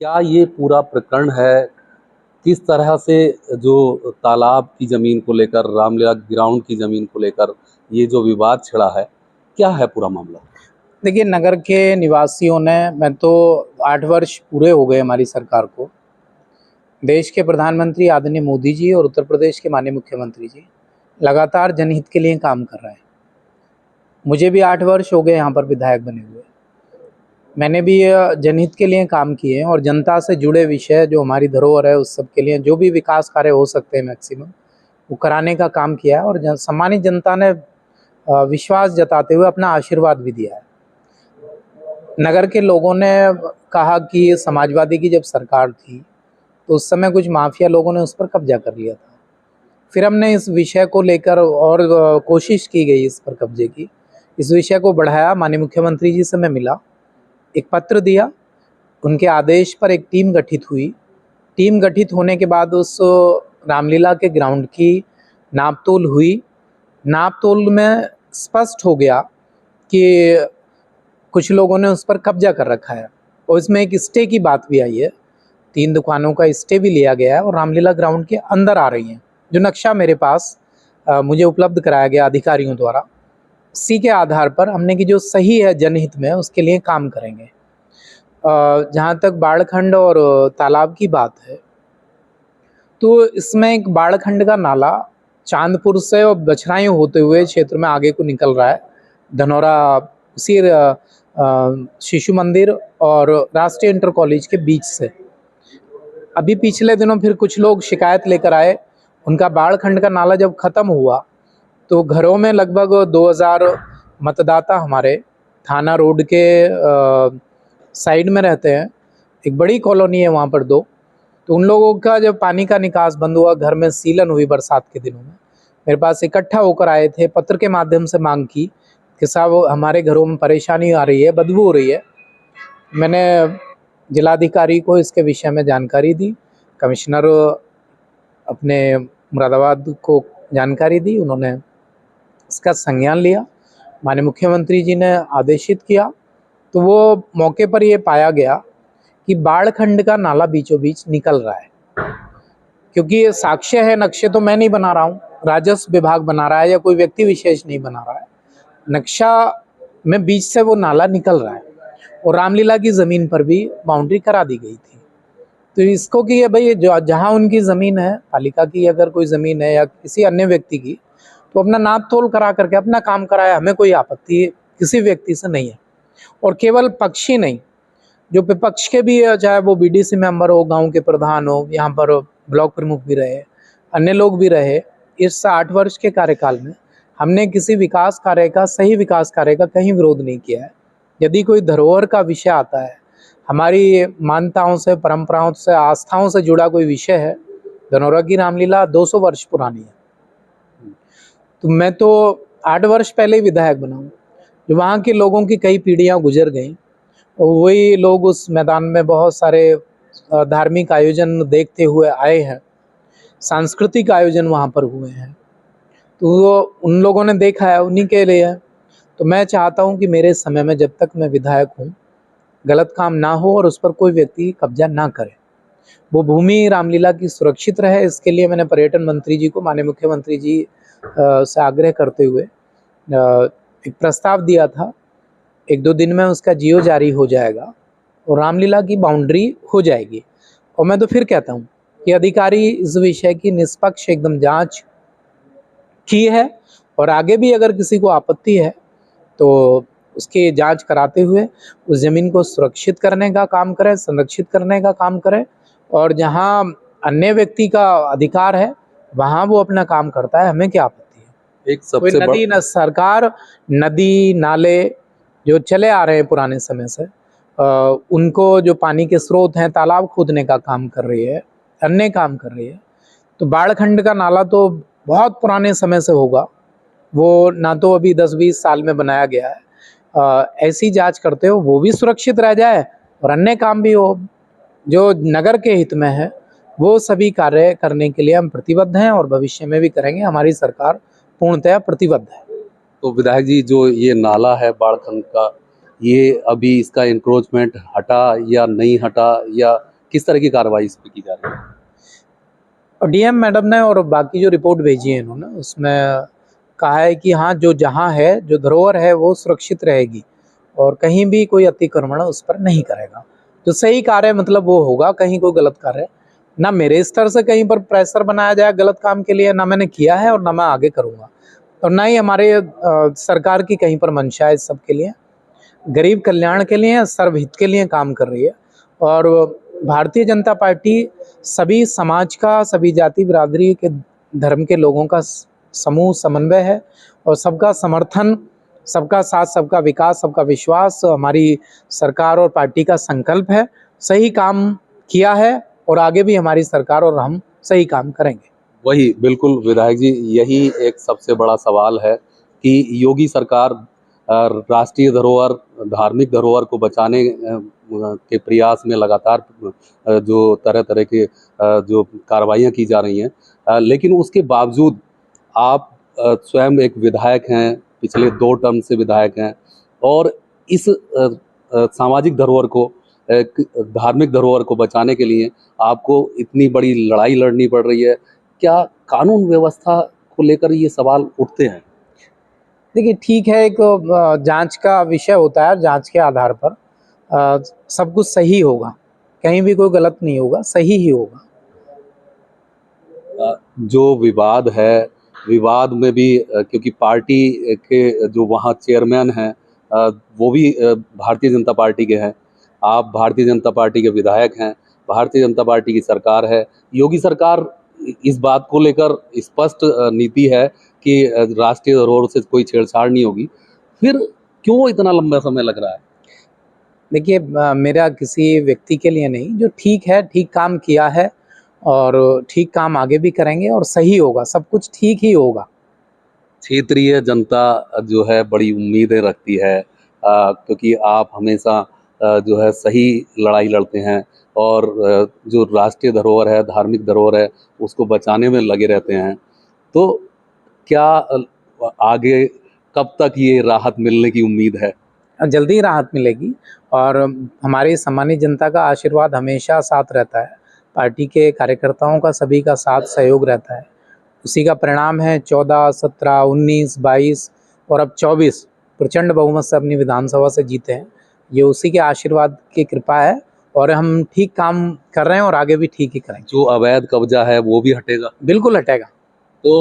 क्या ये पूरा प्रकरण है, किस तरह से जो तालाब की ज़मीन को लेकर, रामलीला ग्राउंड की ज़मीन को लेकर ये जो विवाद छिड़ा है, क्या है पूरा मामला? देखिए, नगर के निवासियों ने मैं तो 8 वर्ष पूरे हो गए हमारी सरकार को। देश के प्रधानमंत्री आदरणीय मोदी जी और उत्तर प्रदेश के माननीय मुख्यमंत्री जी लगातार जनहित के लिए काम कर रहे हैं। मुझे भी 8 वर्ष हो गए यहाँ पर विधायक बने हुए। मैंने भी जनहित के लिए काम किए हैं और जनता से जुड़े विषय जो हमारी धरोहर है उस सब के लिए जो भी विकास कार्य हो सकते हैं मैक्सिमम वो कराने का काम किया है और सम्मानित जनता ने विश्वास जताते हुए अपना आशीर्वाद भी दिया है। नगर के लोगों ने कहा कि समाजवादी की जब सरकार थी तो उस समय कुछ माफिया लोगों ने उस पर कब्जा कर लिया था। फिर हमने इस विषय को लेकर और कोशिश की गई इस पर कब्जे की। इस विषय को बढ़ाया, माननीय मुख्यमंत्री जी से मैं मिला, एक पत्र दिया, उनके आदेश पर एक टीम गठित हुई। टीम गठित होने के बाद उस रामलीला के ग्राउंड की नापतोल हुई। नापतोल में स्पष्ट हो गया कि कुछ लोगों ने उस पर कब्जा कर रखा है और इसमें एक स्टे की बात भी आई है। 3 दुकानों का स्टे भी लिया गया है और रामलीला ग्राउंड के अंदर आ रही हैं। जो नक्शा मेरे पास मुझे उपलब्ध कराया गया अधिकारियों द्वारा, उसी के आधार पर हमने कि जो सही है जनहित में उसके लिए काम करेंगे। जहाँ तक बाढ़खंड और तालाब की बात है, तो इसमें एक बाढ़खंड का नाला चांदपुर से और बछराई होते हुए क्षेत्र में आगे को निकल रहा है। धनौरा उसी शिशु मंदिर और राष्ट्रीय इंटर कॉलेज के बीच से। अभी पिछले दिनों फिर कुछ लोग शिकायत लेकर आए। उनका बाढ़खंड का नाला जब ख़त्म हुआ तो घरों में लगभग 2000 मतदाता हमारे थाना रोड के साइड में रहते हैं। एक बड़ी कॉलोनी है वहाँ पर 2। तो उन लोगों का जब पानी का निकास बंद हुआ, घर में सीलन हुई बरसात के दिनों में, मेरे पास इकट्ठा होकर आए थे, पत्र के माध्यम से मांग की कि साहब हमारे घरों में परेशानी आ रही है, बदबू हो रही है। मैंने जिलाधिकारी को इसके विषय में जानकारी दी, कमिश्नर अपने मुरादाबाद को जानकारी दी, उन्होंने इसका संज्ञान लिया, माननीय मुख्यमंत्री जी ने आदेशित किया। तो वो मौके पर ये पाया गया कि बाढ़खंड का नाला बीचों बीच निकल रहा है। क्योंकि ये साक्ष्य है, नक्शे तो मैं नहीं बना रहा हूँ, राजस्व विभाग बना रहा है या कोई व्यक्ति विशेष नहीं बना रहा है। नक्शा में बीच से वो नाला निकल रहा है और रामलीला की ज़मीन पर भी बाउंड्री करा दी गई थी। तो इसको कि ये भाई जो जहाँ उनकी ज़मीन है, पालिका की अगर कोई ज़मीन है या किसी अन्य व्यक्ति की, तो अपना नाप तोल करा करके अपना काम कराया, हमें कोई आपत्ति किसी व्यक्ति से नहीं है। और केवल पक्ष ही नहीं, जो विपक्ष के भी है, चाहे वो बीडीसी मेंबर हो, गांव के प्रधान हो, यहाँ पर ब्लॉक प्रमुख भी रहे, अन्य लोग भी रहे, इस 8 वर्ष के कार्यकाल में हमने किसी विकास कार्य का, सही विकास कार्य का कहीं विरोध नहीं किया है। यदि कोई धरोहर का विषय आता है, हमारी मान्यताओं से, परंपराओं से, आस्थाओं से जुड़ा कोई विषय है, धनौरा की रामलीला 200 वर्ष पुरानी है। तो मैं तो 8 वर्ष पहले ही विधायक बना हूँ। जो वहाँ के लोगों की कई पीढ़ियाँ गुजर गई और वही लोग उस मैदान में बहुत सारे धार्मिक आयोजन देखते हुए आए हैं, सांस्कृतिक आयोजन वहाँ पर हुए हैं, तो वो उन लोगों ने देखा है, उन्हीं के लिए है। तो मैं चाहता हूँ कि मेरे समय में जब तक मैं विधायक हूँ, गलत काम ना हो और उस पर कोई व्यक्ति कब्जा ना करे, वो भूमि रामलीला की सुरक्षित रहे। इसके लिए मैंने पर्यटन मंत्री जी को, माननीय मुख्यमंत्री जी से आग्रह करते हुए एक प्रस्ताव दिया था। 1-2 दिन में उसका जियो जारी हो जाएगा और रामलीला की बाउंड्री हो जाएगी। और मैं तो फिर कहता हूँ कि अधिकारी इस विषय की निष्पक्ष एकदम जांच की है और आगे भी अगर किसी को आपत्ति है तो उसकी जांच कराते हुए उस ज़मीन को सुरक्षित करने का काम करें, संरक्षित करने का काम करें। और जहाँ अन्य व्यक्ति का अधिकार है वहाँ वो अपना काम करता है, हमें क्या आपत्ति है। एक कोई सबसे नदी न सरकार, नदी नाले जो चले आ रहे हैं पुराने समय से, उनको जो पानी के स्रोत हैं, तालाब खोदने का काम कर रही है, अन्य काम कर रही है। तो बाढ़खंड का नाला तो बहुत पुराने समय से होगा, वो ना तो अभी 10-20 साल में बनाया गया है। ऐसी जांच करते हो वो भी सुरक्षित रह जाए और अन्य काम भी हो जो नगर के हित में है, वो सभी कार्य करने के लिए हम प्रतिबद्ध हैं और भविष्य में भी करेंगे। हमारी सरकार पूर्णतया प्रतिबद्ध है। तो विधायक जी, जो ये नाला है बाढ़खंड का, ये अभी इसका इंक्रोचमेंट हटा या नहीं हटा, या किस तरह की कार्रवाई इस पे की जा रही है? और डीएम मैडम ने और बाकी जो रिपोर्ट भेजी है इन्होंने, उसमें कहा है कि हाँ, जो जहाँ है, जो धरोहर है वो सुरक्षित रहेगी और कहीं भी कोई अतिक्रमण उस पर नहीं करेगा। जो सही कार्य मतलब वो होगा, कहीं कोई गलत कार्य ना मेरे स्तर से कहीं पर प्रेशर बनाया जाए गलत काम के लिए, ना मैंने किया है और ना मैं आगे करूँगा। और ना ही हमारे सरकार की कहीं पर मंशा है इस सब के लिए। गरीब कल्याण के लिए, सर्वहित के लिए काम कर रही है। और भारतीय जनता पार्टी सभी समाज का, सभी जाति बिरादरी के, धर्म के लोगों का समूह समन्वय है और सबका समर्थन, सबका साथ, सबका विकास, सबका विश्वास हमारी सरकार और पार्टी का संकल्प है। सही काम किया है और आगे भी हमारी सरकार और हम सही काम करेंगे। वही बिल्कुल विधायक जी, यही एक सबसे बड़ा सवाल है कि योगी सरकार राष्ट्रीय धरोहर, धार्मिक धरोहर को बचाने के प्रयास में लगातार जो तरह-तरह के जो कार्रवाइयाँ की जा रही हैं, लेकिन उसके बावजूद आप स्वयं एक विधायक हैं, पिछले 2 टर्म से विधायक हैं, और इस सामाजिक धरोहर को, एक धार्मिक धरोहर को बचाने के लिए आपको इतनी बड़ी लड़ाई लड़नी पड़ रही है। क्या कानून व्यवस्था को लेकर ये सवाल उठते हैं? देखिए, ठीक है, एक जांच का विषय होता है, जांच के आधार पर सब कुछ सही होगा, कहीं भी कोई गलत नहीं होगा, सही ही होगा। जो विवाद है, विवाद में भी क्योंकि पार्टी के जो वहाँ चेयरमैन हैं, वो भी भारतीय जनता पार्टी के हैं। आप भारतीय जनता पार्टी के विधायक हैं, भारतीय जनता पार्टी की सरकार है। योगी सरकार इस बात को लेकर स्पष्ट नीति है कि राष्ट्रीय धरोहर से कोई छेड़छाड़ नहीं होगी। फिर क्यों इतना लंबा समय लग रहा है? देखिए, मेरा किसी व्यक्ति के लिए नहीं, जो ठीक है, ठीक काम किया है और ठीक काम आगे भी करेंगे और सही होगा, सब कुछ ठीक ही होगा। क्षेत्रीय जनता जो है बड़ी उम्मीदें रखती है, क्योंकि आप हमेशा जो है सही लड़ाई लड़ते हैं, और जो राष्ट्रीय धरोहर है, धार्मिक धरोहर है, उसको बचाने में लगे रहते हैं। तो क्या आगे कब तक ये राहत मिलने की उम्मीद है? जल्दी ही राहत मिलेगी और हमारी सामान्य जनता का आशीर्वाद हमेशा साथ रहता है। पार्टी के कार्यकर्ताओं का, सभी का साथ सहयोग रहता है। उसी का परिणाम है 14, 17, 19, 22 और अब 24 प्रचंड बहुमत से अपनी विधानसभा से जीते हैं। ये उसी के आशीर्वाद की कृपा है और हम ठीक काम कर रहे हैं और आगे भी ठीक ही करेंगे। जो अवैध कब्जा है वो भी हटेगा? बिल्कुल हटेगा। तो